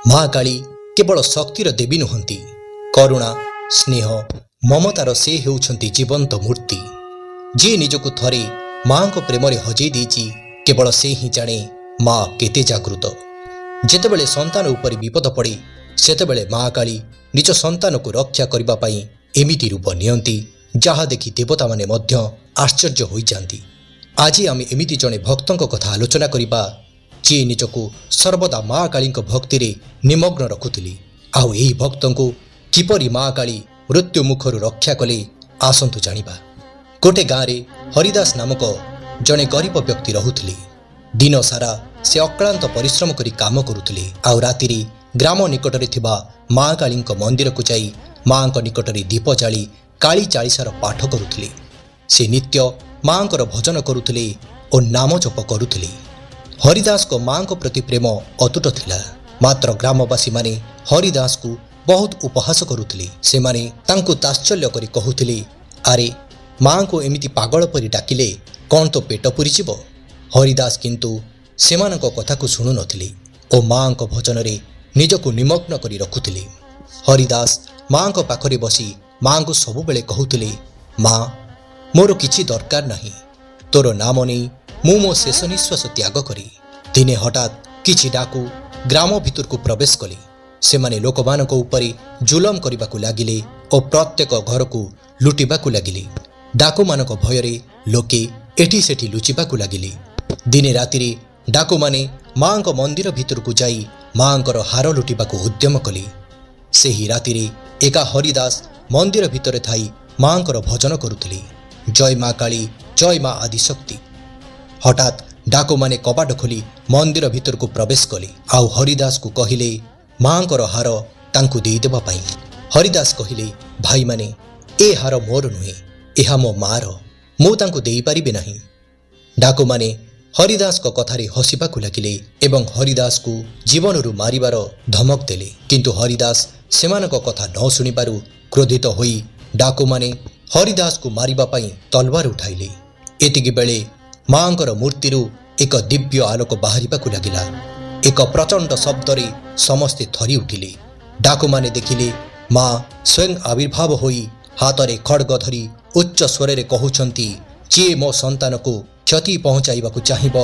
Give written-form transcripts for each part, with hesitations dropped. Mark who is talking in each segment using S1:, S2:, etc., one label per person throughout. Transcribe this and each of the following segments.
S1: महाकाली केवल शक्तिर देवी नुहंती, करुणा स्नेह ममतार से हेउछंती जीवंत मूर्ति। जी निजकु थरे माँ को प्रेम हजई देछि केवल से ही जाने माँ केते जागृत। जेतेबेले संतान उपर विपद पड़े सेतेबेले महाकाली निज संतान को रक्षा करबा पई एमिति रूप नियंती जहा देखि देवता माने मध्य आश्चर्य होई जांती। आज आम एमिति जने भक्तों कथा आलोचना करिबा जी निजकु सर्वदा माँ काली भक्ति रे निमग्न रखुथिली। आउ एही भक्तों को किपरि माँ काली मृत्यु मुखर रक्षा कले आसंतु जानिबा। गोटे गाँव रे हरिदास नामक जने गरीब व्यक्ति रहुथिले। दिन सारा से अक्लांत परिश्रम करी काम करुथिले। आउ राति रे ग्राम निकट रे थिबा माँ काली मंदिर को जाई माँ निकट रे दीप जाली काली चालीसार पाठ करुथिले। से नित्य माँ भजन करुथिले और नाम जप करुथिले। हरिदास को माँ को प्रति प्रेम अतुट थिला। मात्र ग्रामवासी माने हरिदास को बहुत उपहास करुथिले। से माने तांको ताश्चल्य करी कहुथिले, अरे माँ को एमिति पागल परी डाकिले कौन तो पेट पुरी जीव। हरिदास किंतु सेमानक कथा को शुणु नथिले और माँ को भजन रे निजको निमग्न करी रखुथिले। हरिदास माँ को पाखरे बसी माँ को सबुबेले कहुथिले, माँ मोर किछि दरकार नाही, तोर नाम नहीं मु मो शेष निश्वास त्याग करी। दिने हठात किछि डाकू ग्राम भितर को प्रवेश कले। सेमाने लोकमानक उपरे जुलम करबाकू लागिले और प्रत्येक घर को लुटिबाकू लागिले। डाकू मानक भयरे लोके एठी सेठी लुचिबाकू लागिले। दिने रातिरे डाकू माने माँ को मंदिर भितर को जाई माँ हार लुटिबाकू उद्यम कले। सेही रातिरे एका हरिदास मंदिर भितर थाई माँ भजन करुथिले, जय माँ काली जय माँ आदिशक्ति। हठात डाकू माने कबाट खोली मंदिर भितर को प्रवेश कले। आउ हरिदास को कहिले माँ हार तांकु देदेबा पाई। हरिदास कहिले, भाई माने ए हार मोर नुहे, एहा मो मार, मु तांकु देई परिबे नाही। डाकू माने हरिदास को कथारे हसिबाकू लागिले एवं हरिदास को जीवनरु मारिबार धमक देले। किंतु हरिदास सेमानक कथा न शुणिबारु क्रोधित होई डाकू माने हरिदास को मारिबा पाई तलवार उठाइले। एतिकी बेले माँ मूर्तिरु एक दिव्य आलोक बाहरिबाकू लागिला। एक प्रचंड शब्दरे समस्ते थरी उठिले। डाकू माने देखिले माँ स्वयं आविर्भाव होई हातरे खड्ग धरी उच्च स्वर रे कहउछंती, जे मो संतान को क्षति पहुंचाइबाकू चाहिब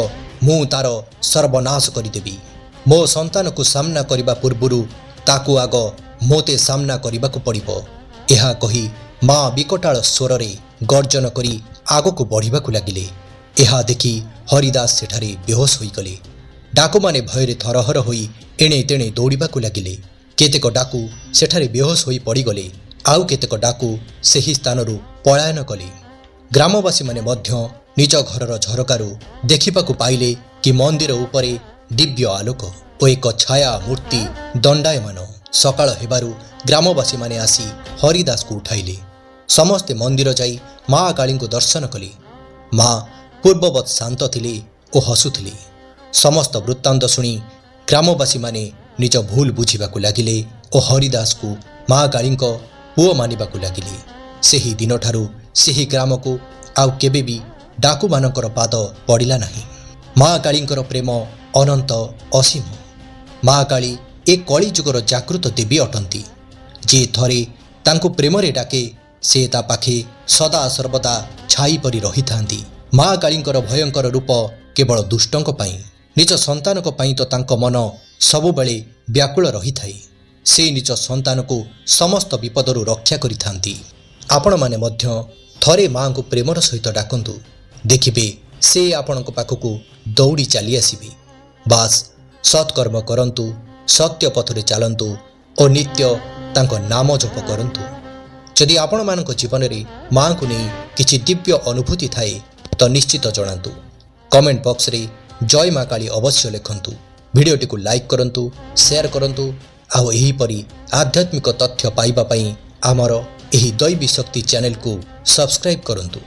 S1: मु तार सर्वनाश करिदेबी। मो संतान को सामना करिबा पूर्वरु ताकू आग मोते सामना करिबाकू पड़िबो। एहा कही माँ विकटाल स्वर रे गर्जन करी आगको बढ़िबाकू लागिले। एहा देखि हरिदास सेठारे बेहोश होइगले। डाकू माने भयरे थरहर होई एणे तेणे दौड़िबाकू लागिले। केतेक डाकू सेठारे बेहोश होई पड़िगले, आउ केतेक डाकू सेही स्थानरु पलायन कले। ग्रामवासी माने मध्य निज घरर झरकारु देखिबाकू पाइले कि मंदिर उपरे दिव्य आलोक ओ एक छाया मूर्ति दंडायमान। सकाळ हेबारु ग्रामवासी माने आसी हरिदास को उठाइले। समस्ते मंदिर जाई माँ काली को दर्शन कले। माँ पूर्ववत शांत थिले और हसुथिले। समस्त वृत्तांत शुणी ग्रामवासी माने निज भूल बुझिबाकू लागिले और हरिदास को माँ काली पुओ मानिबाकू लागिले। सेही दिन ठारू सेही ग्राम को आउ केबे भी डाकू मानकर पाद पड़िला नाही। माँ काली प्रेम अनंत असीम। माँ काली एक कली जुगर जागृत देवी अटंती। जे थरे तांकु प्रेम रे डाके से ता पाखे सदा सर्वदा छाई परी रही थांती। माँ काली भयंकर रूप केवल दुष्टों पाई, निज संतान पाई तो तांको मन सबुबेले व्याकुल रही थाई। से निज संतान को समस्त विपदरु रक्षा करि थांती। आपण माने मध्य थरे माँ को प्रेमर सहित डाकंतु, देखिबे से आपणक पाखकु दौड़ी चली आसीबे। बास सत्कर्म करंतु, सत्य पथरे चलंतु और नित्य तांको नाम जप करंतु। जदि आपण मानक जीवन रे माँ को नहीं किछि दिव्य अनुभूति थाए तो निश्चित जणातु। कमेंट बॉक्स रे जय माँ काली अवश्य लिखंतु। वीडियोटी को लाइक करंतु, शेयर करंतु। आउ एही परी आध्यात्मिक तथ्य पाइबा पई आमर एही दैवी शक्ति चैनल को सब्सक्राइब करंतु।